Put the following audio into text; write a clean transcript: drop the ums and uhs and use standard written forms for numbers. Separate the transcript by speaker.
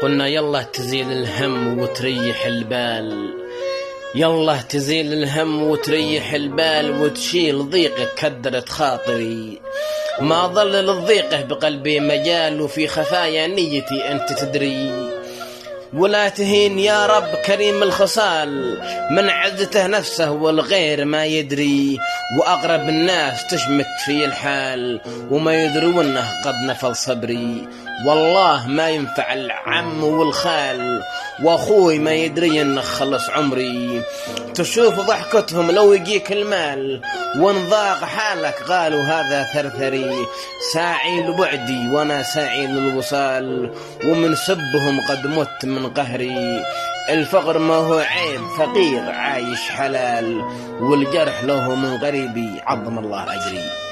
Speaker 1: قلنا يلا تزيل الهم وتريح البال، يلا تزيل الهم وتريح البال وتشيل ضيقك كدرت خاطري. ما ظل للضيقه بقلبي مجال، وفي خفايا نيتي أنت تدري. ولا تهين يا رب كريم الخصال، من عزته نفسه والغير ما يدري. وأقرب الناس تشمت في الحال، وما يدرونه قد نفل صبري. والله ما ينفع العم والخال، واخوي ما يدري انه خلص عمري. تشوف ضحكتهم لو يجيك المال، وانضاق حالك قالوا هذا ثرثري. ساعي لبعدي وانا ساعي للوصال، ومن سبهم قد مت من قهري. الفقر ما هو عيب، فقير عايش حلال، والجرح له من غريبي عظم الله أجري.